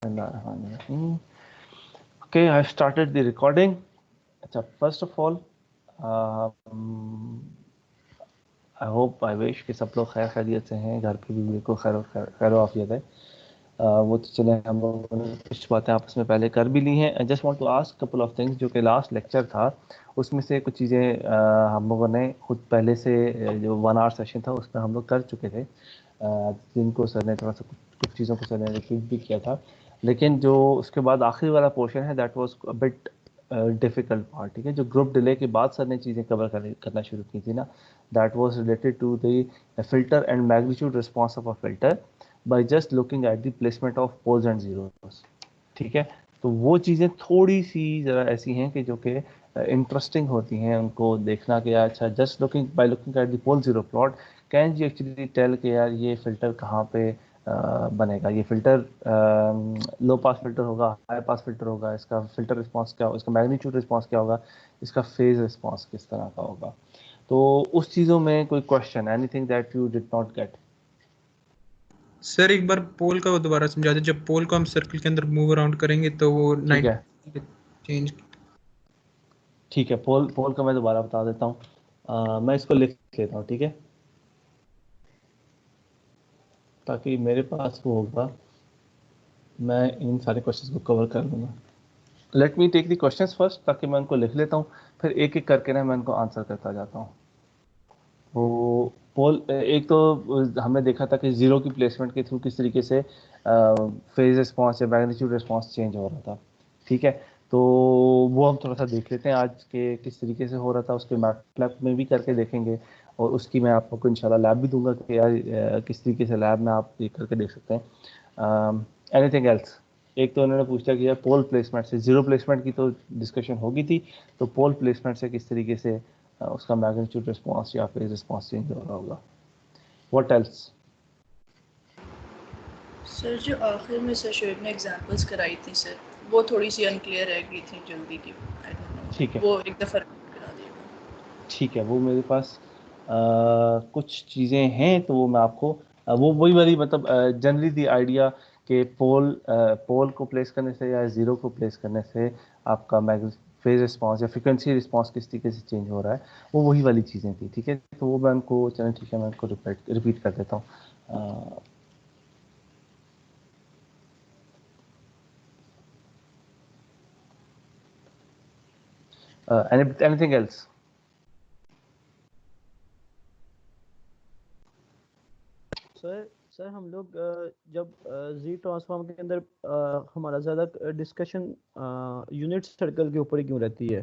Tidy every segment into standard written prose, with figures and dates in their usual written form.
Okay, I started the recording. अच्छा, first of all, I hope, I wish कि सब लोग खैर खैरियत से हैं, घर पे भी बिल्कुल खैर आफियत है। वो तो चले, हम लोगों ने कुछ बातें आपस में पहले कर भी ली हैं। I just want to ask couple of things, जो कि लास्ट लेक्चर था उसमें से कुछ चीज़ें हम लोगों ने खुद पहले से जो 1 आवर सेशन था उसमें हम लोग कर चुके थे, जिनको सर ने थोड़ा सा कुछ चीज़ों को सर ने रिपीट भी किया था, लेकिन जो उसके बाद आखिरी वाला पोर्शन है that was a bit difficult part. ठीक है, जो ग्रुप डिले के बाद सर ने चीज़ें कवर करना शुरू की थी ना, that was related to the filter and magnitude response of a filter by just looking at the placement of poles and zeros. ठीक है, तो वो चीज़ें थोड़ी सी ज़रा ऐसी हैं कि जो कि इंटरेस्टिंग होती हैं उनको देखना कि अच्छा, just looking by looking at the pole zero plot can you actually tell कि यार ये फिल्टर कहाँ पे बनेगा, ये फिल्टर लो पास फिल्टर होगा, हाई पास फिल्टर होगा, इसका फिल्टर रिस्पांस क्या होगा, इसका मैग्नीट्यूड रिस्पांस क्या होगा, इसका फेज रिस्पांस किस तरह का होगा। तो उस चीज़ों में कोई question, anything that you did not gate? Sir एक बार पोल का वो दोबारा समझा दे। जब पोल को हम सर्कल के अंदर मूव अराउंड करेंगे तो वो ठीक है, 90 चेंज। ठीक है, पोल का मैं दोबारा बता देता हूँ। मैं इसको लिख लेता हूँ, ठीक है, ताकि मेरे पास वो होगा, मैं इन सारे क्वेश्चंस को कवर कर लूँगा। Let me take the questions first, ताकि मैं उनको लिख लेता हूँ, फिर एक एक करके ना मैं उनको आंसर करता जाता हूँ। वो पोल, एक तो हमने देखा था कि जीरो की प्लेसमेंट के थ्रू किस तरीके से फेज रिस्पांस या मैग्नीट्यूड रिस्पांस चेंज हो रहा था। ठीक है, तो वो हम थोड़ा सा देख लेते हैं आज के किस तरीके से हो रहा था, उसके मैटलैब में भी करके देखेंगे, और उसकी मैं आपको इंशाल्लाह लैब भी दूंगा कि यार किस तरीके से लैब में आप देख करके देख सकते हैं। Anything else? एक तो उन्होंने पूछा कि यार पोल प्लेसमेंट से, जीरो प्लेसमेंट की तो डिस्कशन होगी थी, तो पोल प्लेसमेंट से किस तरीके से उसका मैग्नीट्यूड रिस्पांस या फेज रिस्पांस चेंज हो रहा होगा। What else? सर जो आखिर में सर शोएब ने एग्जांपल्स कराई थी सर, वो थोड़ी सी अनक्लियर रह गई थी जल्दी की, आई डोंट नो, ठीक है, वो एक दफ़ा रिपीट करा दिएगा। ठीक है, वो मेरे पास कुछ चीज़ें हैं, तो वो मैं आपको वो वही वाली, मतलब जनरली दी आइडिया कि पोल को प्लेस करने से या ज़ीरो को प्लेस करने से आपका फेज रिस्पांस या फ्रीक्वेंसी रिस्पांस किस तरीके से चेंज हो रहा है, वो वही वाली चीज़ें थी। ठीक है, तो वो मैं उनको, चलें ठीक है, मैं उनको रिपीट कर देता हूँ। Anything else? सर हम लोग जब जी ट्रांसफॉर्म के अंदर हमारा ज़्यादा डिस्कशन यूनिट सर्कल के ऊपर ही क्यों रहती है?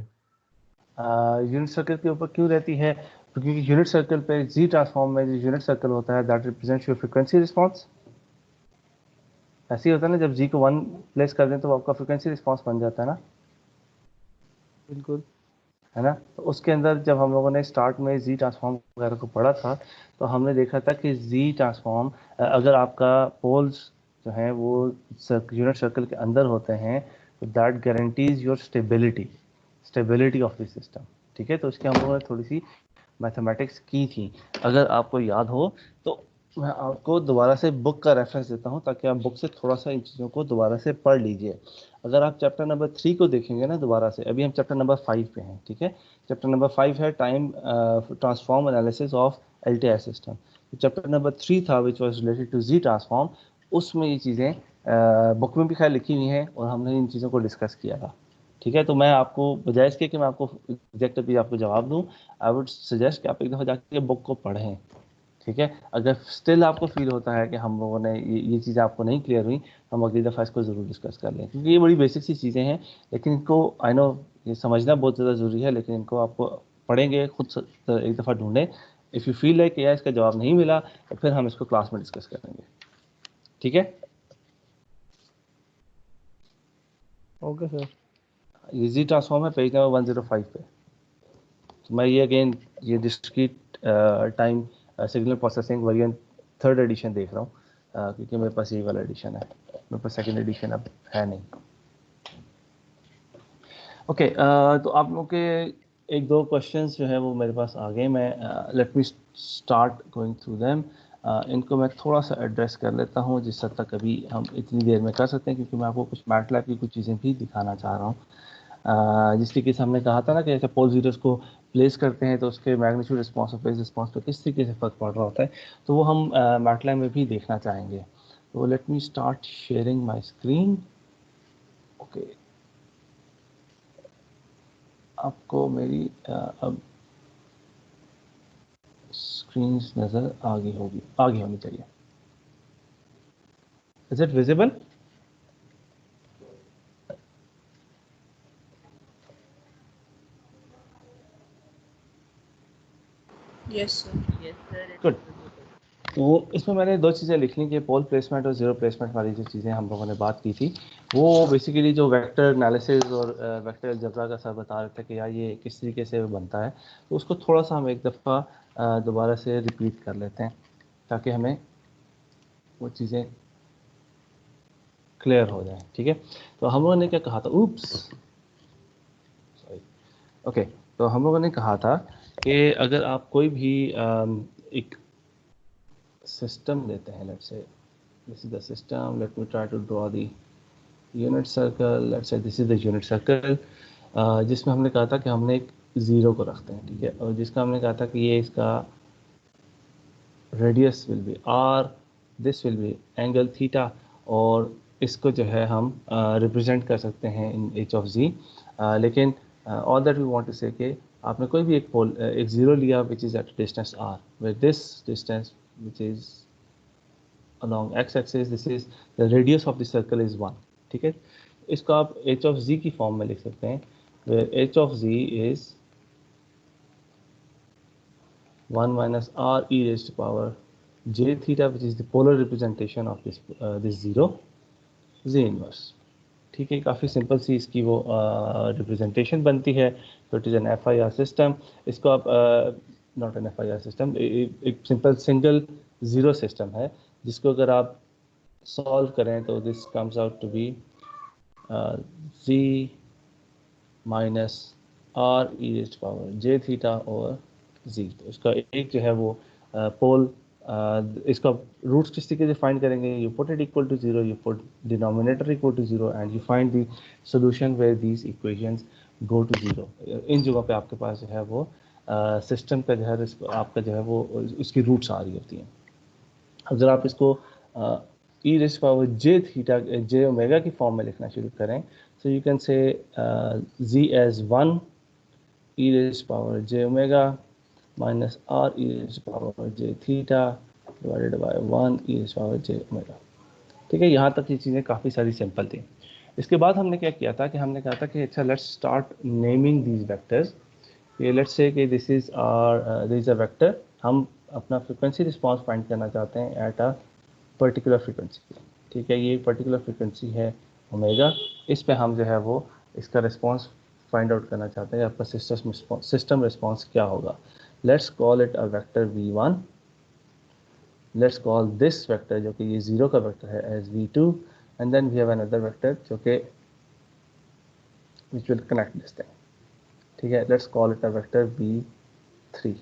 यूनिट सर्कल के ऊपर क्यों रहती है? क्योंकि यूनिट सर्कल पे जी ट्रांसफॉर्म में जो यूनिट सर्कल होता है that represents your frequency response. ऐसे ही होता है ना, जब जी को 1 प्लेस कर दें तो आपका फ्रीक्वेंसी रिस्पांस बन जाता है ना, बिल्कुल। है ना। तो उसके अंदर जब हम लोगों ने स्टार्ट में जी ट्रांसफॉर्म वगैरह को पढ़ा था, तो हमने देखा था कि जी ट्रांसफॉर्म, अगर आपका पोल्स जो हैं वो यूनिट सर्कल के अंदर होते हैं, तो that guarantees your stability of the system. ठीक है, तो इसके हम लोगों ने थोड़ी सी मैथमेटिक्स की थी, अगर आपको याद हो तो मैं आपको दोबारा से बुक का रेफरेंस देता हूँ, ताकि आप बुक से थोड़ा सा इन चीज़ों को दोबारा से पढ़ लीजिए। अगर आप चैप्टर नंबर 3 को देखेंगे ना दोबारा से, अभी हम चैप्टर नंबर 5 पे हैं, ठीक है, चैप्टर नंबर 5 है time transform analysis of LTI system. तो चैप्टर नंबर 3 था which was related to Z transform, उसमें ये चीज़ें बुक में भी खैर लिखी हुई हैं और हमने इन चीज़ों को डिस्कस किया था। ठीक है, तो मैं आपको बजाय इसके कि मैं आपको एग्जैक्ट अभी आपको जवाब दूं, आई वुड सजेस्ट कि आप एक दफ़ा जाके बुक को पढ़ें। ठीक है, अगर स्टिल आपको फील होता है कि हम लोगों ने ये चीज़ें आपको नहीं क्लियर हुई, हम अगली दफ़ा इसको ज़रूर डिस्कस कर लें, क्योंकि ये बड़ी बेसिक सी चीज़ें हैं, लेकिन इनको आई नो ये समझना बहुत ज़्यादा ज़रूरी है, लेकिन इनको आपको पढ़ेंगे खुद एक दफ़ा ढूंढें। इफ़ यू फील है कि यार इसका जवाब नहीं मिला, तो फिर हम इसको क्लास में डिस्कस करेंगे। ठीक है, ओके सर। ये जी ट्रांसफॉर्म है पेज नंबर 105 पे। तो मैं ये अगेन ये discrete time signal processing variant 3rd edition देख रहा हूँ, क्योंकि मेरे पास यही वाला एडिशन है, मेरे पास 2nd एडिशन अब है नहीं। ओके, तो आप लोगों के एक दो क्वेश्चंस जो है वो मेरे पास आ गए, मैं let me start going through them. इनको मैं थोड़ा सा एड्रेस कर लेता हूँ जिस हद तक अभी हम इतनी देर में कर सकते हैं, क्योंकि मैं आपको कुछ मैटलैब की कुछ चीज़ें भी दिखाना चाह रहा हूँ। जिस तरीके से हमने कहा था ना कि जैसे पोल जीरोस को प्लेस करते हैं तो उसके मैग्नीट्यूड रिस्पॉन्स और फेज रिस्पॉन्स पर किस तरीके से फ़र्क पड़ रहा होता है, तो वो हम मैटलैब में भी देखना चाहेंगे। तो let me start sharing my screen. Okay, आपको मेरी अब स्क्रीन नज़र आगे होनी चाहिए। Is it visible? Yes sir. Good. तो इसमें मैंने दो चीज़ें लिख ली कि पोल प्लेसमेंट और जीरो प्लेसमेंट वाली जो चीज़ें हम लोगों ने बात की थी, वो बेसिकली जो वेक्टर एनालिसिस और वेक्टर अलजेब्रा का सर बता रहे थे कि यार ये किस तरीके से बनता है, तो उसको थोड़ा सा हम एक दफ़ा दोबारा से रिपीट कर लेते हैं ताकि हमें वो चीज़ें क्लियर हो जाए। ठीक है, तो हम लोगों ने क्या कहा था, सॉरी, ओके, तो हम लोगों ने कहा था कि अगर आप कोई भी एक सिस्टम लेते हैं, let's say this is the system, let me try to draw the unit circle, let's say this is the unit circle, जिसमें हमने कहा था कि हमने एक ज़ीरो को रखते हैं, ठीक है, और जिसका हमने कहा था कि ये इसका radius will be R, this will be angle theta, और इसको जो है हम रिप्रेजेंट कर सकते हैं इन एच ऑफ जी। लेकिन all that we want to say कि आपने कोई भी एक ज़ीरो लिया which is at distance R, with this distance which is along x-axis, this is the radius of the circle is 1। ठीक है, इसको आप h of z की फॉर्म में लिख सकते हैं, where h of z is 1 minus r e raised to power j theta, which is the polar representation of this zero z inverse। ठीक है, काफ़ी सिंपल सी इसकी वो रिप्रेजेंटेशन बनती है। तो it is an F I R system. इसको आप not an F I R system, एक सिंपल सिंगल ज़ीरो सिस्टम है जिसको अगर आप सॉल्व करें तो this comes out to be z minus r e raised power j theta और z। तो इसका एक जो है वो पोल, इसका रूट्स किस तरीके से फाइंड करेंगे, you put it equal to zero, you put denominator equal to zero and you find the solution where these equations go to zero. इन जगहों पे आपके पास जो है वो सिस्टम का जो है आपका जो है वो उसकी रूट्स आ रही होती हैं। अगर आप इसको e raised power j theta j omega की फॉर्म में लिखना शुरू करें, so you can say z as 1 e raised power j omega minus r e raised power j theta divided by 1 e raised power j omega। ठीक है, यहाँ तक ये चीज़ें काफ़ी सारी सिंपल थी। इसके बाद हमने क्या किया था कि हमने कहा था कि अच्छा let's start naming these vectors. ये लेट्स से कि दिस इज़ अ वेक्टर, हम अपना फ्रिक्वेंसी रिस्पॉन्स फाइंड करना चाहते हैं एट अ पर्टिकुलर फ्रिक्वेंसी। ठीक है, ये एक पर्टिकुलर फ्रिक्वेंसी है ओमेगा, इस पे हम जो है वो इसका रिस्पॉन्स फाइंड आउट करना चाहते हैं, आपका सिस्टम रिस्पॉन्स क्या होगा। Let's call it a vector v1, let's call this vector जो कि ये ज़ीरो का वेक्टर है as v2, and then we have another vector जो कि which will connect this thing. ठीक है, let's call it a vector v3।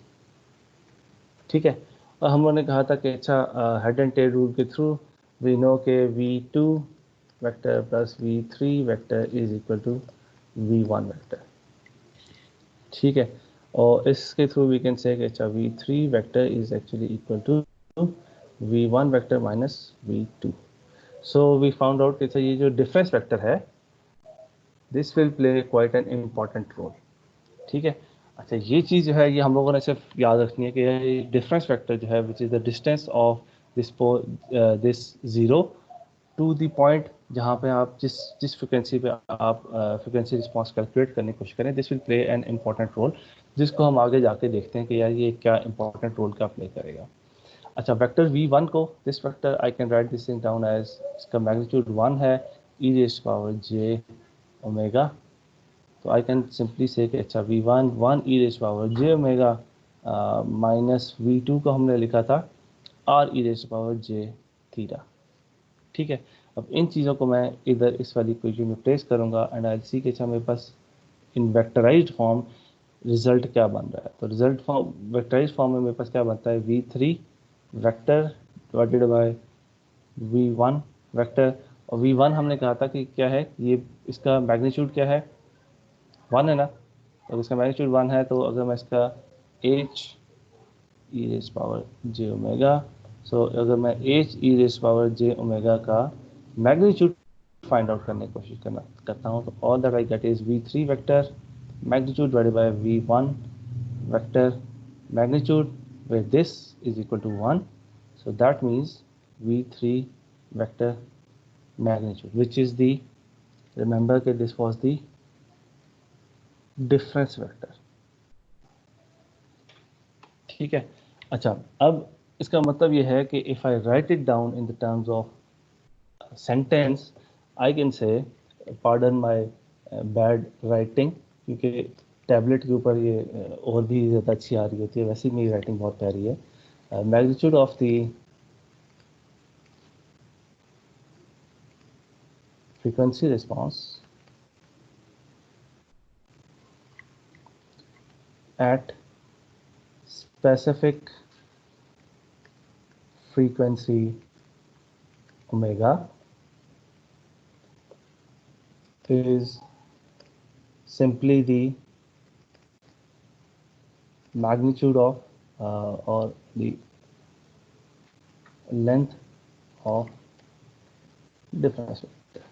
ठीक है, और हम लोगों ने कहा था कि अच्छा हेड एंड टेल रूल के थ्रू वी नो के v2 vector plus v3 vector is equal to v1 vector. ठीक है, और इसके थ्रू वी कैन से कि अच्छा v3 vector is actually equal to v1 vector minus v2। So we found out कि अच्छा ये जो डिफरेंस वेक्टर है this will play quite an important role. ठीक है, अच्छा ये चीज़ जो है ये हम लोगों ने सिर्फ याद रखनी है कि ये डिफरेंस वेक्टर जो है which is the distance of this zero to the point जहाँ पे आप जिस फ्रिक्वेंसी पे आप फ्रिक्वेंसी रिस्पॉन्स कैलकुलेट करने की कोशिश करें, this will play an important role, जिसको हम आगे जाके देखते हैं कि यार ये क्या इम्पॉर्टेंट रोल क्या प्ले करेगा। अच्छा, वेक्टर v1 को, this vector I can write this thing down as, इसका मैग्नीट्यूड 1 है e raised power j omega. तो आई कैन सिंपली से कि अच्छा v1 1 e raised power j omega minus v2 को हमने लिखा था r e raised power j theta. ठीक है, अब इन चीज़ों को मैं इधर इस वाली इक्वेशन में प्लेस करूँगा एंड आई सी कि अच्छा मेरे पास इन वेक्टराइज्ड फॉर्म रिजल्ट क्या बन रहा है। तो रिजल्ट फॉर्म वेक्टराइज्ड फॉर्म में मेरे पास क्या बनता है v3 vector divided by v1 vector, और v1 हमने कहा था कि क्या है, ये इसका मैग्नीट्यूड क्या है, 1 है ना, तो इसका मैग्नीट्यूड 1 है, तो अगर मैं इसका h e raise power j omega, so अगर मैं h e raise power j omega का मैग्नीट्यूड फाइंड आउट करने की कोशिश करता हूँ, तो all that I get is v3 vector magnitude divided by v1 vector magnitude, where this is equal to 1, so that means v3 vector magnitude, which is the, remember that this was the difference vector. ठीक है, अच्छा, अब इसका मतलब ये है कि if I write it down in the terms of sentence, I can say, pardon my bad writing, क्योंकि टैबलेट के ऊपर ये और भी ज़्यादा अच्छी आ रही होती है, वैसे मेरी राइटिंग बहुत प्यारी है. Magnitude of the frequency response at specific frequency omega is simply the magnitude of or the length of difference vector.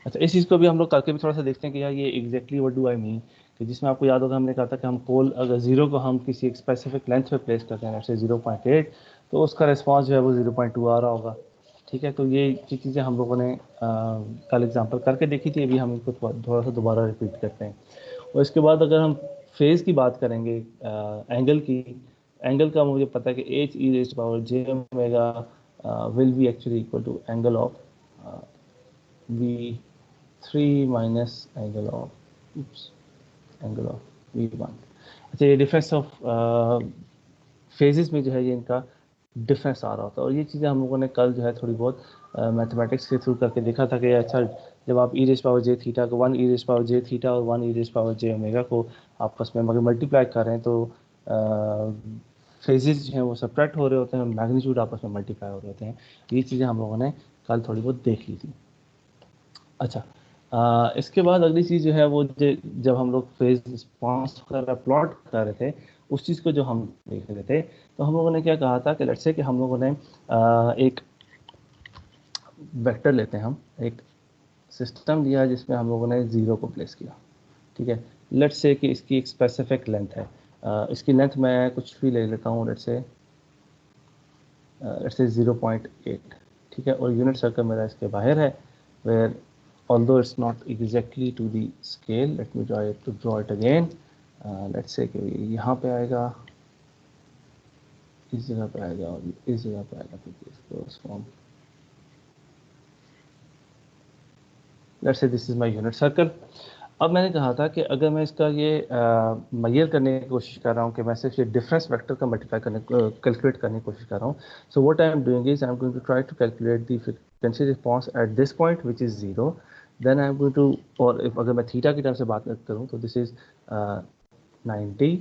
अच्छा, इस चीज़ को भी हम लोग करके भी थोड़ा सा देखते हैं कि यार ये exactly what do I mean, कि जिसमें आपको याद होगा हमने कहा था कि हम पोल अगर 0 को हम किसी एक स्पेसिफिक लेंथ पे प्लेस करते हैं, जैसे 0.8, तो उसका रिस्पांस जो है वो 0.2 आ रहा होगा. ठीक है, तो ये चीज़ें हम लोगों ने कल एग्जांपल करके देखी थी, अभी हम इसको थोड़ा सा दोबारा रिपीट करते हैं. और इसके बाद अगर हम फेज़ की बात करेंगे, एंगल की, एंगल का मुझे पता है कि h e raised power j omega will be actually equal to angle of v3 minus angle of v1. अच्छा, ये डिफरेंस ऑफ फेजेस में जो है ये इनका डिफरेंस आ रहा होता है, और ये चीज़ें हम लोगों ने कल जो है थोड़ी बहुत मैथमेटिक्स के थ्रू करके देखा था कि अच्छा, जब आप ई रेज़ पावर जे थीटा को 1 ई रेज़ पावर जे थीटा और 1 ई रेज़ पावर जे ओमेगा को आपस में अगर मल्टीप्लाई कर रहे हैं, तो फेजेस जो हैं वो सब्ट्रैक्ट हो रहे होते हैं, मैग्नीट्यूड आपस में मल्टीप्लाई हो रहे होते हैं. ये चीज़ें हम लोगों ने कल थोड़ी बहुत देख ली थी. अच्छा, इसके बाद अगली चीज़ जो है वो जब हम लोग फेज रिस्पॉन्स वगैरह प्लॉट कर रहे थे, उस चीज़ को जो हम देख रहे थे, तो हम लोगों ने क्या कहा था कि लेट्स से कि हम लोगों ने एक वेक्टर लेते हैं, हम एक सिस्टम लिया जिसमें हम लोगों ने 0 को प्लेस किया. ठीक है, लेट्स से कि इसकी एक स्पेसिफिक लेंथ है, इसकी लेंथ मैं कुछ भी ले लेता हूँ, लेट्स से 0.8. ठीक है, और यूनिट सर्कल मेरा इसके बाहर है, where although it's not exactly to the scale, let me try to draw it again. Let's say कि यहाँ पे आएगा, इस जगह पे आएगा और इस जगह पे आएगा, क्योंकि इसको form, let's say this is my unit circle. अब मैंने कहा था कि अगर मैं इसका ये मेजर करने की कोशिश कर रहा हूँ कि मैं सिर्फ ये डिफरेंस वेक्टर का मल्टीप्लाई करने कैलकुलेट करने की कोशिश कर रहा हूँ, so what I am doing is I am going to try to calculate the frequency response at this point which is 0. Then I am going to, और अगर मैं थीटा की टर्म से बात करूँ तो दिस इज 90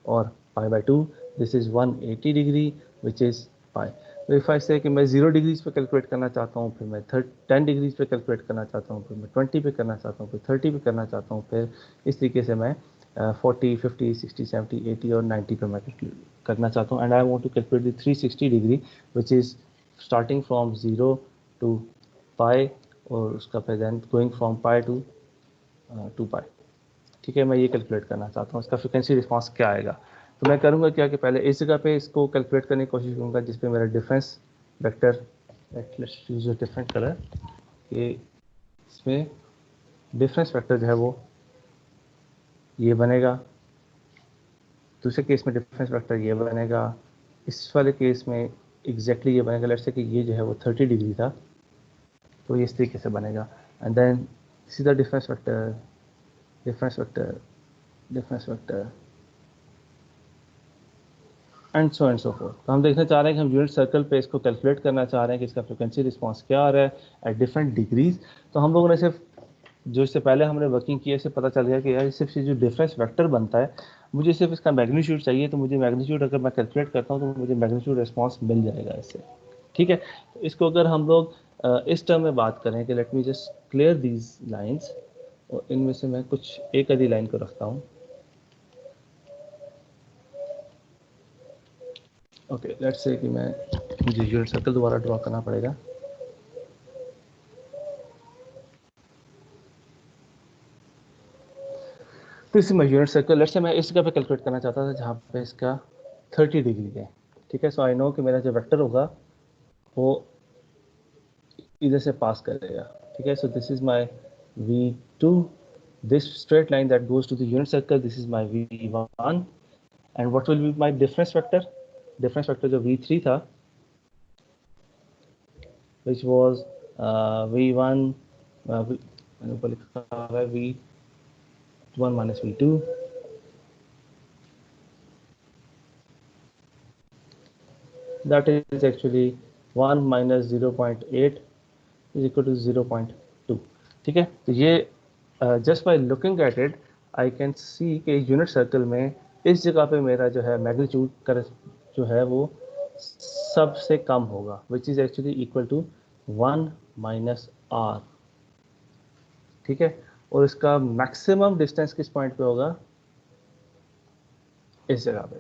और π/2, this is 180 degree which is pi. तो इफ़ आई से कि मैं 0 डिग्रीज पे कैलकुलेट करना चाहता हूँ, फिर मैं 10 डिग्रीज पे कैलकुलेट करना चाहता हूँ, फिर मैं 20 पे करना चाहता हूँ, फिर 30 पे करना चाहता हूँ, फिर इस तरीके से मैं 40, 50, 60, 70, 80 और 90 पे मैं कैलकुलेट करना चाहता हूँ. And I want to calculate the 360 degree which is starting from 0 to pi, और उसका फिर then going from pi to 2 pi. ठीक है, मैं ये कैलकुलेट करना चाहता हूँ, इसका फ्रिक्वेंसी रिस्पांस क्या आएगा. तो मैं करूँगा क्या कि पहले इस जगह पे इसको कैलकुलेट करने की कोशिश करूँगा जिस पे मेरा difference vector, let's use a different colour, कि इसमें डिफरेंस वेक्टर जो है वो ये बनेगा, दूसरे केस में डिफरेंस वेक्टर ये बनेगा, इस वाले केस में एग्जैक्टली ये बनेगा. लेट्स से कि ये जो है वो 30 डिग्री था, तो ये इस तरीके से बनेगा. एंड देन सीधा difference vector, difference vector, difference vector and so fourth. तो हम देखना चाह रहे हैं कि हम यूनिट सर्कल पे इसको कैलकुलेट करना चाह रहे हैं कि इसका फ्रिक्वेंसी रिस्पांस क्या आ रहा है एट डिफरेंट डिग्रीज. तो हम लोगों ने सिर्फ जो इससे पहले हमने वर्किंग की है, इससे पता चल गया कि यार सिर्फ ये जो डिफरेंस वेक्टर बनता है, मुझे सिर्फ इसका मैग्नीट्यूड चाहिए, तो मुझे मैग्नीट्यूड अगर मैं कैलकुलेट करता हूँ तो मुझे मैग्नीट्यूड रिस्पॉन्स मिल जाएगा इससे। ठीक है, तो इसको अगर हम लोग इस टर्म में बात करें कि let me just clear these lines, और इनमें से मैं कुछ एक आधी लाइन को रखता हूँ। ओके, लेट्स से कि मैं मुझे यूनिट सर्कल दोबारा ड्रॉ करना पड़ेगा। तो इस यूनिट सर्कल, लेट्स से मैं इस जगह पे कैलकुलेट करना चाहता था जहाँ पे इसका 30 डिग्री है। ठीक है, सो आई नो कि मेरा जो वेक्टर होगा वो इधर से पास करेगा। ठीक है, so this is my v2, this straight line that goes to the unit circle, this is my v1, and what will be my difference vector? Difference vector जो v3 था, which was v1, मैंने ऊपर लिखा है v1 minus v2, that is actually 1 minus 0.8 is equal to 0.2। ठीक है, तो ये just by looking at it I can see कि यूनिट सर्कल में इस जगह पे मेरा जो है मैग्नीट्यूड कर जो है वो सबसे कम होगा, which is actually equal to 1 minus r. ठीक है, और इसका मैक्सिमम डिस्टेंस किस पॉइंट पे होगा? इस जगह पे।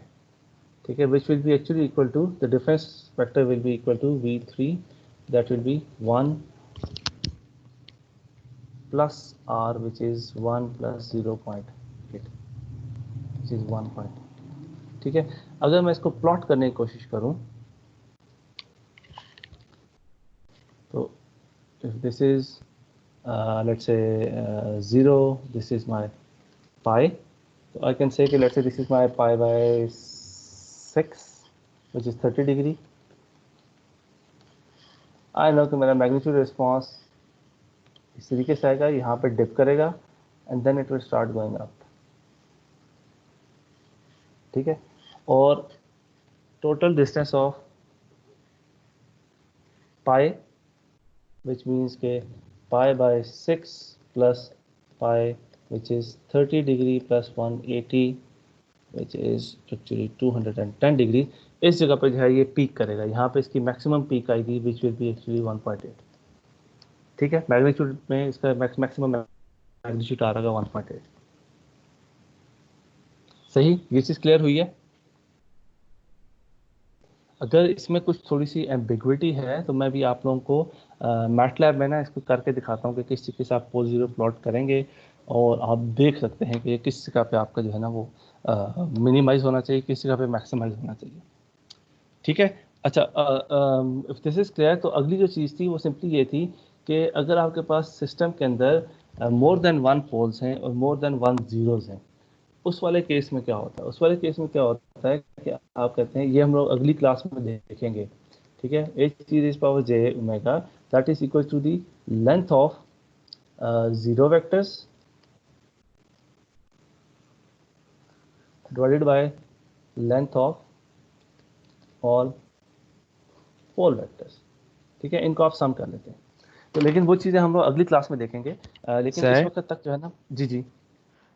ठीक है, which will be actually equal to the difference vector will be equal to v3, that will be 1 plus r, which is 1 plus 0.8, which is 1 point। ठीक है, अगर मैं इसको प्लॉट करने की कोशिश करूं तो if this is let's say 0, this is my pi, so I can say कि let's say this is my pi by 6, which is 30 degree। I know कि मेरा मैग्नीट्यूड रिस्पॉन्स इस तरीके से आएगा, यहाँ पे डिप करेगा and then it will start going up. ठीक है, और total distance of pi, which means के pi by 6 plus pi which is 30 degree plus 180 which is actually 210 degree, इस जगह पे जो है ये पीक करेगा, यहाँ पे इसकी मैक्सिमम पीक आएगी विच विल बी एक्चुअली 1.8। ठीक है, मैग्नीट्यूड में इसका मैक्सिमम मैग्नीट्यूड आ रहा है 1.8। सही, ये चीज़ क्लियर हुई है? अगर इसमें कुछ थोड़ी सी एम्बिग्विटी है तो मैं भी आप लोगों को मैटलैब में ना इसको करके दिखाता हूँ कि किस तरीके से आप पोल जीरो प्लॉट करेंगे, और आप देख सकते हैं कि ये किस जगह पे आपका जो है ना वो मिनिमाइज होना चाहिए, किस जगह पे मैक्सिमाइज होना चाहिए। ठीक है, अच्छा, इफ दिस इज क्लियर, तो अगली जो चीज़ थी वो सिंपली ये थी कि अगर आपके पास सिस्टम के अंदर मोर देन वन पोल्स हैं और मोर देन वन जीरोज हैं, उस वाले केस में क्या होता है? उस वाले केस में क्या होता है कि आप कहते हैं, ये हम लोग अगली क्लास में देखेंगे। ठीक है, h raised power j omega that is equal to the length of zero vectors divided by length of all pole vectors. ठीक है, इनको आप सम कर लेते हैं। तो लेकिन वो चीज़ें हम लोग अगली क्लास में देखेंगे, लेकिन इस वक्त तक जो है ना, जी जी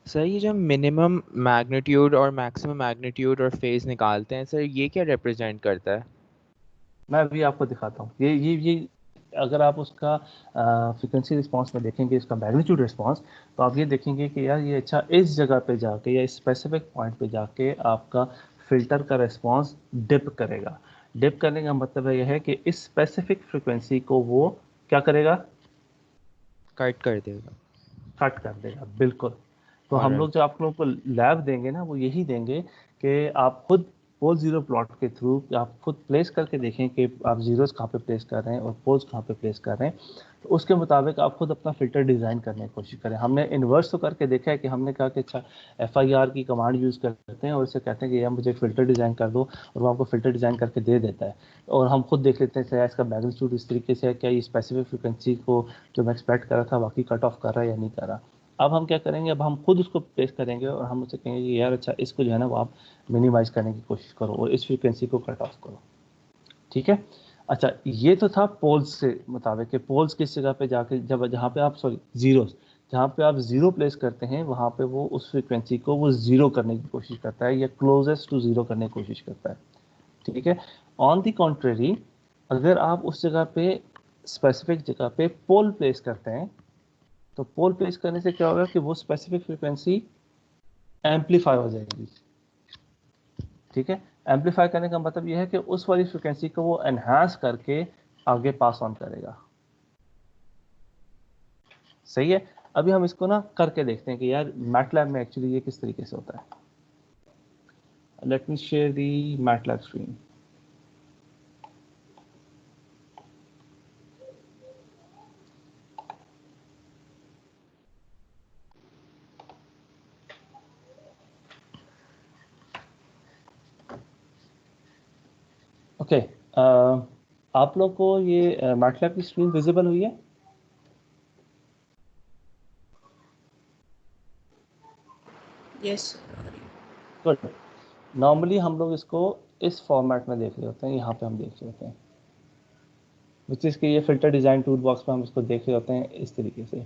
सर, ये जब मिनिमम मैग्नीट्यूड और मैक्सिमम मैग्नीट्यूड और फेज निकालते हैं सर, ये क्या रिप्रेजेंट करता है? मैं अभी आपको दिखाता हूँ। ये अगर आप उसका फ्रीक्वेंसी रिस्पांस में देखेंगे, इसका मैग्नीट्यूड रिस्पांस, तो आप ये देखेंगे कि यार ये अच्छा इस जगह पे जाके या इस स्पेसिफिक पॉइंट पे जाके आपका फिल्टर का रिस्पांस डिप करेगा। डिप करने का मतलब यह है कि इस स्पेसिफिक फ्रीक्वेंसी को वो क्या करेगा? कट कर देगा। कट कर देगा, बिल्कुल। तो हम लोग जो आप लोगों को लैब देंगे ना, वो यही देंगे कि आप खुद पोल जीरो प्लॉट के थ्रू आप खुद प्लेस करके देखें कि आप जीरोस कहाँ पे प्लेस कर रहे हैं और पोल्स कहाँ पे प्लेस कर रहे हैं, तो उसके मुताबिक आप खुद अपना फिल्टर डिज़ाइन करने की कोशिश करें। हमने इन्वर्स तो करके देखा है कि हमने कहा कि अच्छा FIR की कमांड यूज़ करते हैं और इससे कहते हैं कि यार मुझे फ़िल्टर डिज़ाइन कर दो, और वो आपको फ़िल्टर डिज़ाइन करके दे देता है। और हम खुद देख लेते हैं कि इसका मैग्नीट्यूड इस तरीके से है, क्या ये स्पेसिफिक फ्रिक्वेंसी को जो मैं एक्सपेक्ट कर रहा था वाकई कट ऑफ कर रहा है या नहीं कर रहा। अब हम क्या करेंगे, अब हम खुद उसको प्लेस करेंगे और हम उससे कहेंगे कि यार अच्छा इसको जो है ना वो आप मिनिमाइज करने की कोशिश करो और इस फ्रीक्वेंसी को कट ऑफ करो। ठीक है, अच्छा ये तो था पोल्स से मुताबिक कि पोल्स किस जगह पे जाके जब जहाँ पे आप सॉरी जीरोस जहाँ पे आप जीरो प्लेस करते हैं वहाँ पे वो उस फ्रीक्वेंसी को वो जीरो करने की कोशिश करता है या क्लोजेस्ट टू जीरो करने की कोशिश करता है, ठीक है। ऑन दी कॉन्ट्रेरी, अगर आप उस जगह पे स्पेसिफिक जगह पे पोल प्लेस करते हैं, तो पोल प्लेस करने से क्या होगा कि वो स्पेसिफिक फ्रीक्वेंसी एम्पलीफाई हो जाएगी, ठीक है। एम्पलीफाई करने का मतलब यह है कि उस वाली फ्रीक्वेंसी को वो एनहांस करके आगे पास ऑन करेगा, सही है। अभी हम इसको ना करके देखते हैं कि यार मैटलैब में एक्चुअली ये किस तरीके से होता है। लेट मी शेयर दी मैटलैब स्क्रीन। ओके, आप लोग को ये मैटलैब की स्क्रीन विजिबल हुई है? यस। गुड। नॉर्मली हम लोग इसको इस फॉर्मेट में देख रहे होते हैं, यहाँ पे हम देख रहे होते हैं, विच इज़ कि ये फिल्टर डिज़ाइन टूल बॉक्स में हम इसको देख रहे होते हैं इस तरीके से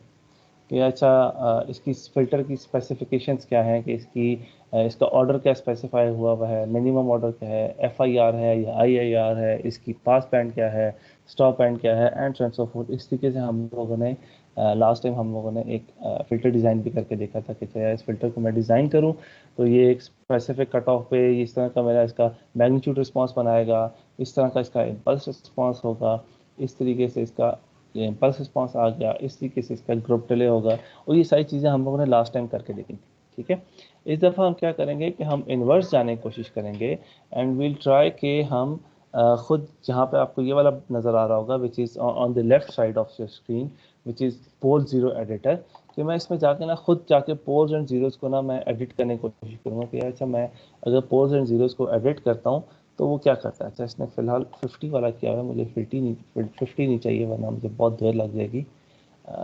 कि अच्छा इसकी फ़िल्टर की स्पेसिफिकेशंस क्या हैं, कि इसका ऑर्डर क्या स्पेसिफाई हुआ है, मिनिमम ऑर्डर क्या है, FIR है या IIR है, इसकी पास बैंड क्या है, स्टॉप बैंड क्या है, एंड सो सो फोर्थ। इस तरीके से हम लोगों ने लास्ट टाइम हम लोगों ने एक फ़िल्टर डिज़ाइन भी करके देखा था कि चाहे इस फ़िल्टर को मैं डिज़ाइन करूँ तो ये एक स्पेसिफिक कट ऑफ पे इस तरह का मेरा इसका मैग्नीट्यूड रिस्पॉन्स बनाएगा, इस तरह का इसका इम्पल्स रिस्पॉन्स होगा, इस तरीके से इसका ये इम्पल्स रिस्पॉन्स आ गया, इस तरीके से इसका ग्रुप डिले होगा, और ये सारी चीज़ें हम लोगों ने लास्ट टाइम करके देखी थी, ठीक है। इस दफ़ा हम क्या करेंगे कि हम इन्वर्स जाने की कोशिश करेंगे एंड वील ट्राई कि हम खुद जहाँ पे आपको ये वाला नज़र आ रहा होगा which is on the left side of your screen which is pole zero editor, कि मैं इसमें जाके ना खुद जाके पोल्स एंड ज़ीरोज़ को ना मैं एडिट करने की कोशिश करूँगा कि अच्छा मैं अगर पोल्स एंड ज़ीरोज़ को एडिट करता हूँ तो वो क्या करता है। अच्छा इसने फ़िलहाल 50 वाला किया है, मुझे 50 नहीं चाहिए वरना मुझे बहुत देर लग जाएगी।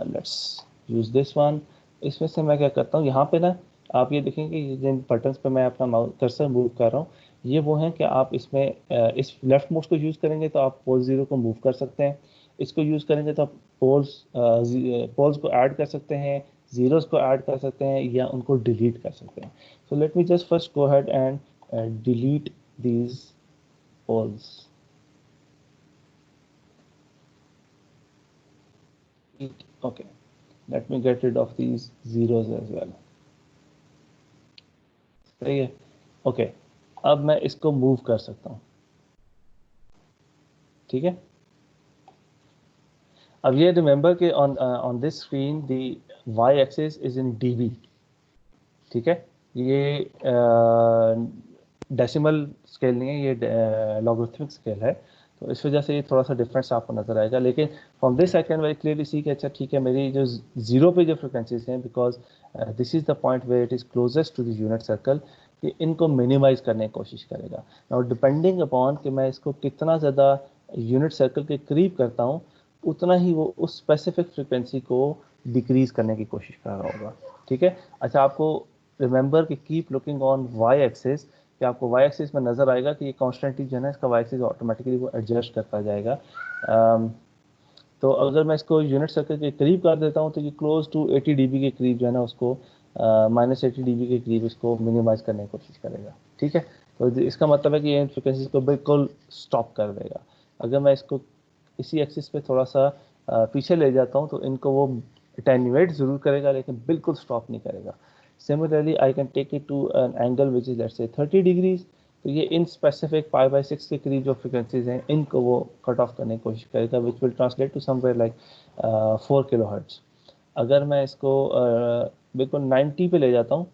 Let's use this one. इसमें से मैं क्या करता हूँ, यहाँ पे ना आप ये देखेंगे जिन बटन्स पे मैं अपना माउस कर्सर मूव कर रहा हूँ ये वो हैं कि आप इसमें इस लेफ्ट मोस्ट को यूज़ करेंगे तो आप पोल ज़ीरो को मूव कर सकते हैं, इसको यूज़ करेंगे तो आप पोल्स को ऐड कर सकते हैं, ज़ीरोज़ को ऐड कर सकते हैं या उनको डिलीट कर सकते हैं। So let me just first go ahead and delete these poles. Okay, let me get rid of these zeros as well. सही है। ओके, अब मैं इसको मूव कर सकता हूँ, ठीक है। अब ये रिमेंबर कि on this screen the y axis is in dB, ठीक है। ये डेसिमल स्केल नहीं है, ये लॉगरिथमिक स्केल है, तो इस वजह से ये थोड़ा सा डिफरेंस आपको नजर आएगा। लेकिन from this I can very clearly see कि अच्छा ठीक है मेरी जो जीरो पे जो फ्रिक्वेंसीज हैं because this is the point where it is closest to the unit circle, कि इनको मिनिमाइज करने की कोशिश करेगा। नाउ डिपेंडिंग अपॉन कि मैं इसको कितना ज़्यादा यूनिट सर्कल के करीब करता हूँ उतना ही वो उस स्पेसिफिक फ्रिक्वेंसी को डिक्रीज करने की कोशिश कर रहा होगा, ठीक है। अच्छा आपको रिमेंबर कि keep looking on Y axis, कि आपको वाई एक्सिस में नज़र आएगा कि ये कॉन्स्टेंटली जो है ना इसका वाई एक्सिस ऑटोमेटिकली वो एडजस्ट करता जाएगा। तो अगर मैं इसको यूनिट सर्कल के करीब कर देता हूँ तो ये क्लोज टू 80 dB के करीब जो है ना उसको -80 dB के करीब इसको मिनिमाइज करने की कोशिश करेगा, ठीक है। तो इसका मतलब है कि ये फ्रिक्वेंसी को बिल्कुल स्टॉप कर देगा। अगर मैं इसको इसी एक्सिस पे थोड़ा सा पीछे ले जाता हूँ तो इनको वो अटेन्यूएट ज़रूर करेगा लेकिन बिल्कुल स्टॉप नहीं करेगा। Similarly I can take it to an angle which is let's say 30 degrees, तो ये इन स्पेसिफिक π/6 के करीब जो फ्रिक्वेंसीज हैं इनको वो कट ऑफ करने की कोशिश करेगा which will translate to somewhere like 4 kilohertz. अगर मैं इसको बिल्कुल 90 पे ले जाता हूँ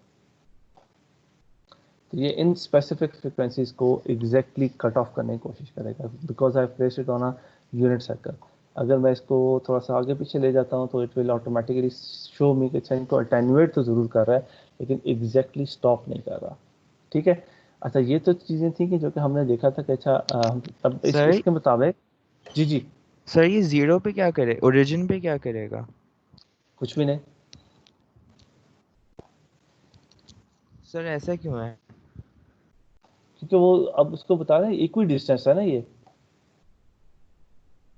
तो ये इन स्पेसिफिक फ्रिक्वेंसीज को एग्जैक्टली कट ऑफ करने की कोशिश करेगा because I place it on a unit circle. अगर मैं इसको थोड़ा सा आगे पीछे ले जाता हूँ तो इट विल ऑटोमेटिकली शो मी कि अच्छा इनको अटेन्यूएट तो ज़रूर कर रहा है लेकिन एग्जैक्टली स्टॉप नहीं कर रहा, ठीक है। अच्छा ये तो चीज़ें थी कि जो कि हमने देखा था कि अच्छा अब सर इसके मुताबिक जी जी सर ये जीरो पे क्या करे, ओरिजिन पे क्या करेगा? कुछ भी नहीं। सर ऐसा क्यों है? क्योंकि वो अब उसको बता रहे हैं इक्वी डिस्टेंस है ना, ये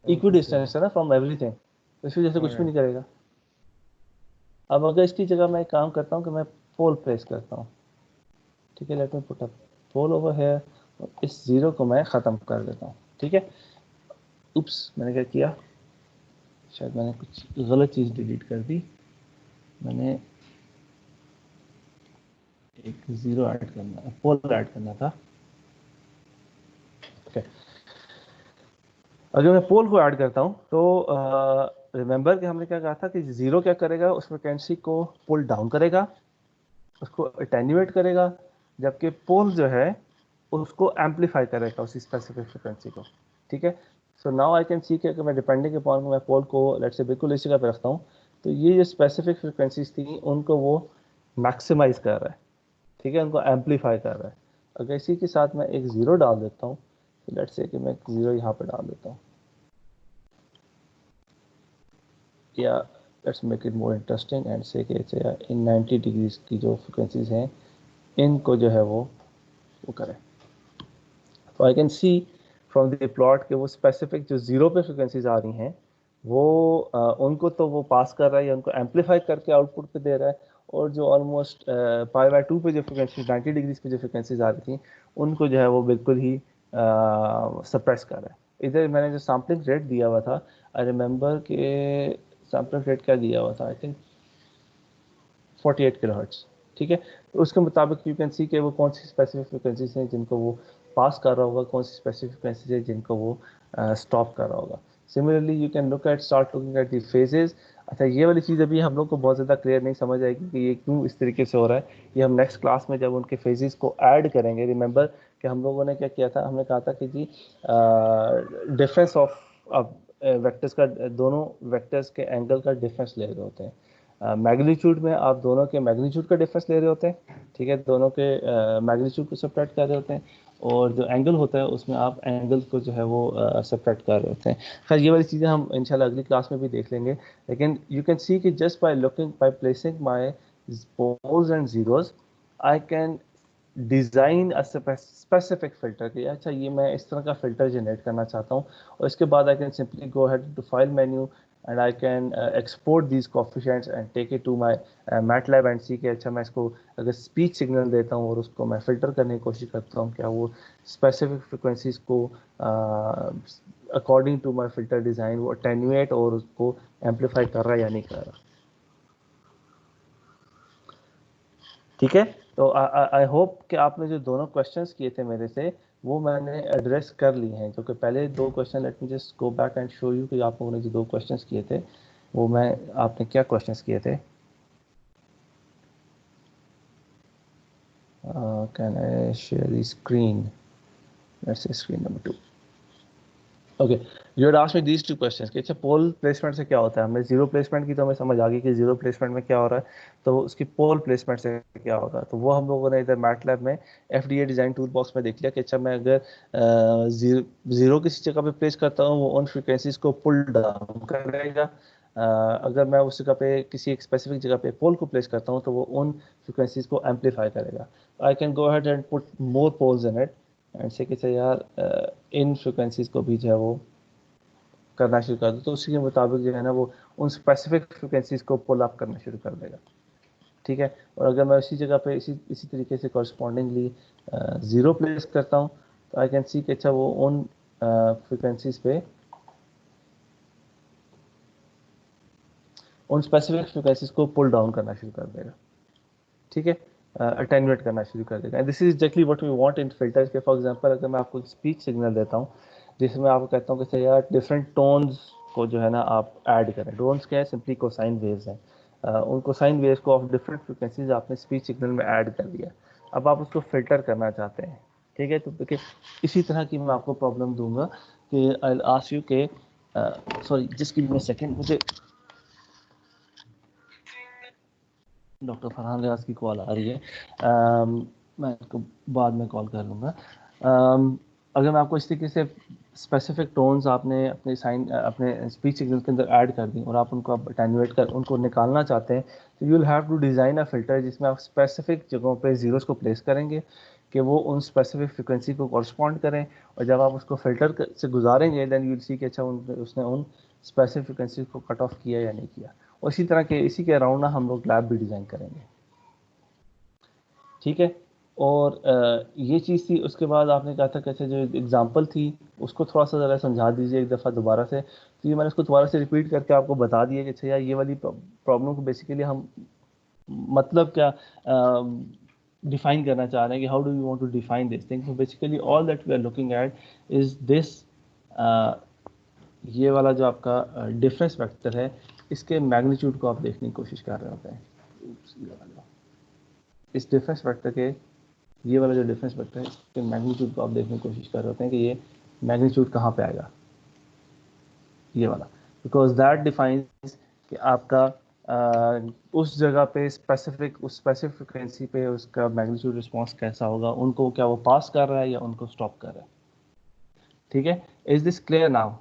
इक्वी ओके सर, डिस्टेंस है ना फ्रॉम एवरीथिंग, तो इस वजह से कुछ भी ऑलराइट। नहीं करेगा। अब अगर इसकी जगह मैं एक काम करता हूँ कि मैं पोल प्लेस करता हूँ, ठीक है, let me put a pole over here, इस जीरो को मैं ख़त्म कर देता हूँ, ठीक है। उप्स, मैंने क्या किया, शायद मैंने कुछ गलत चीज़ डिलीट कर दी, मैंने एक ज़ीरो ऐड करना, पोल ऐड करना था, ओके। अगर मैं पोल को ऐड करता हूँ तो रिमेंबर कि हमने क्या कहा था कि ज़ीरो क्या करेगा, उस फ्रिक्वेंसी को पुल डाउन करेगा, उसको अटेन्यूएट करेगा, जबकि पोल जो है उसको एम्पलीफाई करेगा उसी स्पेसिफिक फ्रिक्वेंसी को, ठीक है। So now I can see कि अगर मैं डिपेंडिंग अपॉन मैं पोल को लेट्स से बिल्कुल इसी जगह पे रखता हूँ, तो ये जो स्पेसिफिक फ्रिक्वेंसीज थी उनको वो मैक्सिमाइज कर रहा है, ठीक है, उनको एम्पलीफाई कर रहा है। अगर इसी के साथ मैं एक ज़ीरो डाल देता हूँ, तो लेट्स से कि मैं एक ज़ीरो यहाँ पे डाल देता हूँ, या let's make it more interesting and say कि इन 90 डिग्रीज की जो फ्रिक्वेंसीज हैं इनको जो है वो करें। तो I can see from the plot कि वो स्पेसिफिक जो ज़ीरो पे फ्रिक्वेंसीज आ रही हैं वो उनको तो वो पास कर रहा है या उनको एम्पलीफाई करके आउटपुट पे दे रहा है, और जो ऑलमोस्ट पाई बाय टू पे जो फ्रिक्वेंसी 90 डिग्रीज पे जो फ्रिक्वेंसीज आ रही थी उनको जो है वो बिल्कुल ही सप्रेस कर रहा है। इधर मैंने जो सैम्पलिंग रेट दिया हुआ था, आई रिमेंबर कि सैम्पलिंग रेट क्या दिया हुआ था, आई थिंक 48 किलोहर्ट्ज़, ठीक है। तो उसके मुताबिक यू कैन सी कि वो कौन सी स्पेसिफिक फ्रिक्वेंसीज हैं जिनको वो पास कर रहा होगा, कौन सी स्पेसिफिक फ्रिक्वेंसीज है जिनको वो स्टॉप कर रहा होगा। Similarly you can start looking at the phases. अच्छा, ये वाली चीज़ अभी हम लोग को बहुत ज़्यादा क्लियर नहीं समझ आएगी कि ये क्यों इस तरीके से हो रहा है, ये हम नेक्स्ट क्लास में जब उनके फेजेस को ऐड करेंगे। रिमेंबर कि हम लोगों ने क्या किया था, हमने कहा था कि जी डिफरेंस ऑफ वेक्टर्स का, दोनों वेक्टर्स के एंगल का डिफरेंस ले रहे होते हैं। मैग्नीट्यूड में आप दोनों के मैग्नीट्यूड का डिफरेंस ले रहे होते हैं, ठीक है, दोनों के मैग्नीट्यूड को सब्ट्रैक्ट कर रहे होते हैं, और जो एंगल होता है उसमें आप एंगल को जो है वो सब्ट्रैक्ट कर रहे होते हैं। खैर ये वाली चीज़ें हम इंशाल्लाह अगली क्लास में भी देख लेंगे, लेकिन यू कैन सी कि just by looking, by placing my poles and zeros, I can design a specific filter कि अच्छा ये मैं इस तरह का फ़िल्टर जनरेट करना चाहता हूँ, और इसके बाद I can simply go ahead to file menu and I can export these coefficients and take it to my MATLAB and see कि अच्छा मैं इसको अगर स्पीच सिग्नल देता हूँ और उसको मैं फ़िल्टर करने की कोशिश करता हूँ, क्या वो स्पेसिफिक फ्रिक्वेंसीज को according to my filter design वो अटेन्यूएट और उसको एम्पलीफाई कर रहा है या नहीं कर रहा, ठीक है। तो आई होप कि आपने जो दोनों क्वेश्चंस किए थे मेरे से वो मैंने एड्रेस कर लिए हैं, जो कि पहले दो question, let me just go back and show you कि आप लोगों ने जो दो क्वेश्चंस किए थे वो मैं, आपने क्या क्वेश्चंस किए थे। Can I share the screen, let's say screen number 2, okay. You had asked me these two questions कि अच्छा पोल प्लेसमेंट से क्या होता है। हमने जीरो प्लेसमेंट की तो हमें समझ आ गई कि जीरो प्लेसमेंट में क्या हो रहा है, तो उसकी पोल प्लेसमेंट से क्या होगा, तो वो हम लोगों ने इधर मैटलैब में एफडीए डिज़ाइन टूल बॉक्स में देख लिया कि अच्छा मैं अगर ज़ीरो किसी जगह पे प्लेस करता हूँ वो उन फ्रिक्वेंसीज को पुल डाउन करेगा, अगर मैं उस जगह पे किसी एक स्पेसिफिक जगह पे पोल को प्लेस करता हूँ तो वो उन फ्रिक्वेंसीज को एम्पलीफाई करेगा। I can go ahead and put more poles in it and say कि यार इन फ्रिक्वेंसीज को भी जो है वो करना शुरू कर दो, तो उसी के मुताबिक जो है ना वो उन स्पेसिफिक फ्रिक्वेंसीज को पुल अप करना शुरू कर देगा, ठीक है। और अगर मैं उसी जगह पे इसी तरीके से कॉरस्पॉन्डिंगली ज़ीरो प्लेस करता हूँ तो आई कैन सी कि अच्छा वो उन फ्रिक्वेंसीज पे उन स्पेसिफिक फ्रिक्वेंसीज को पुल डाउन करना शुरू कर देगा, ठीक है, अटेन्यूएट करना शुरू कर देगा। And this is exactly what we want in filters के। फॉर एग्जांपल अगर मैं आपको स्पीच सिग्नल देता हूँ जिसमें आपको कहता हूँ कि यार डिफरेंट टोन्स को जो है ना आप ऐड करें, टोन्स क्या है, सिंपली कोसाइन वेव्स हैं, उन कोसाइन वेव्स को ऑफ डिफरेंट फ्रिक्वेंसीज आपने स्पीच सिग्नल में ऐड कर दिया, अब आप उसको फिल्टर करना चाहते हैं, ठीक है। तो देखिए इसी तरह की मैं आपको प्रॉब्लम दूंगा कि आई विल आस्क यू के sorry just give me a second, मुझे डॉक्टर फरहान रियाज की कॉल आ रही है, मैं इसको बाद में कॉल कर लूँगा। अगर मैं आपको इस तरीके से स्पेसिफिक टोन्स आपने अपने अपने स्पीच सिग्नल के अंदर ऐड कर दी और आप उनको अटेन्यूएट कर उनको निकालना चाहते हैं, तो you will have to design a filter जिसमें आप स्पेसिफिक जगहों पे ज़ीरोस को प्लेस करेंगे कि वो उन स्पेसिफिक फ्रिक्वेंसी को कॉरस्पॉन्ड करें, और जब आप उसको फिल्टर से गुजारेंगे देन यू विल सी कि अच्छा उसने उन स्पेसिफिक फ्रिक्वेंसी को कट ऑफ किया या नहीं किया। और इसी के अराउंड ना हम लोग लैब भी डिज़ाइन करेंगे, ठीक है। और ये चीज़ थी। उसके बाद आपने कहा था कि अच्छा जो एग्जांपल थी उसको थोड़ा सा ज़रा समझा दीजिए एक दफ़ा दोबारा से। तो ये मैंने उसको दोबारा से रिपीट करके आपको बता दिया कि अच्छा यार ये वाली प्रॉब्लम को बेसिकली हम मतलब क्या डिफाइन करना चाह रहे हैं कि how do you want to define this thing. So basically all that we are looking at is this, ये वाला जो आपका डिफरेंस वेक्टर है इसके मैग्नीट्यूड को आप देखने की कोशिश कर रहे होते हैं। इस डिफरेंस वेक्टर के, ये वाला जो डिफरेंस वेक्टर है इसके मैग्नीट्यूड को आप देखने की कोशिश कर रहे होते हैं कि ये मैग्नीट्यूड कहाँ पे आएगा, ये वाला, बिकॉज दैट डिफाइंस कि आपका उस जगह पे उस स्पेसिफिक फ्रिक्वेंसी पे उसका मैग्नीट्यूड रिस्पांस कैसा होगा, उनको क्या वो पास कर रहा है या उनको स्टॉप कर रहा है, ठीक है। Is this clear now?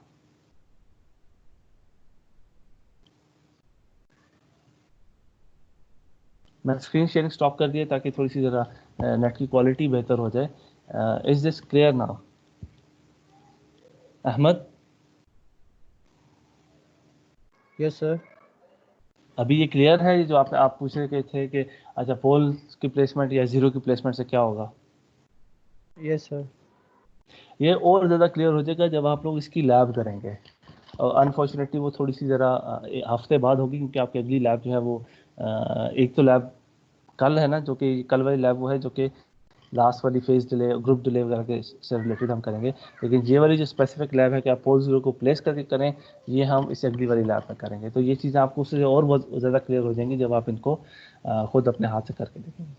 मैं स्क्रीन शेयरिंग स्टॉप कर दिया ताकि थोड़ी सी ज़रा नेट की क्वालिटी बेहतर हो जाए। Is this clear now Ahmad? Yes sir. अभी ये क्लियर है जो आप पूछ रहे थे कि अच्छा पोल की प्लेसमेंट या जीरो की प्लेसमेंट से क्या होगा? Yes sir. ये और ज़्यादा क्लियर हो जाएगा जब आप लोग इसकी लैब करेंगे। और अनफॉर्चुनेटली वो थोड़ी सी ज़रा हफ्ते बाद होगी क्योंकि आपकी अगली लैब जो है वो एक तो लैब कल है ना, जो कि कल वाली लैब वो है जो कि लास्ट वाली फेज डिले ग्रुप डिले वगैरह के से रिलेटेड हम करेंगे। लेकिन ये वाली जो स्पेसिफिक लैब है कि आप पोल जीरो को प्लेस करके करें, ये हम इस अगली वाली लैब में करेंगे। तो ये चीज़ें आपको उससे और बहुत ज़्यादा क्लियर हो जाएंगी जब आप इनको खुद अपने हाथ से करके देखेंगे,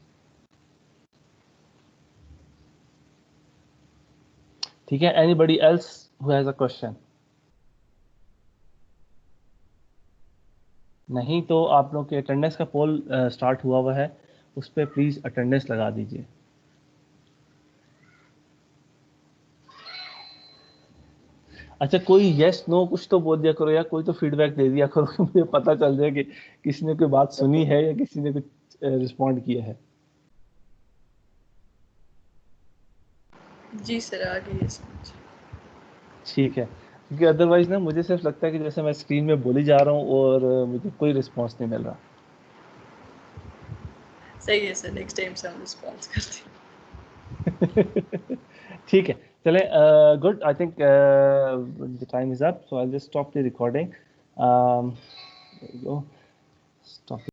ठीक है। Anybody else who has a question? नहीं तो आप लोग के अटेंडेंस का पोल स्टार्ट हुआ है, उस पर प्लीज़ अटेंडेंस लगा दीजिए। अच्छा कोई यस नो कुछ तो बोल दिया करो या कोई तो फीडबैक दे दिया करो कि मुझे पता चल जाए कि किसी ने कोई बात सुनी है या किसी ने कुछ रिस्पॉन्ड किया है। जी सर, आ गई है समझ। ठीक है, क्योंकि अदरवाइज ना मुझे सिर्फ लगता है कि जैसे मैं स्क्रीन में बोली जा रहा हूँ और मुझे कोई रिस्पॉन्स नहीं मिल रहा। सही है सर, नेक्स्ट टाइम से हम रिस्पॉन्स करते हैं। ठीक है, चले good. I think the time is up, so I will just stop the recording. Stop.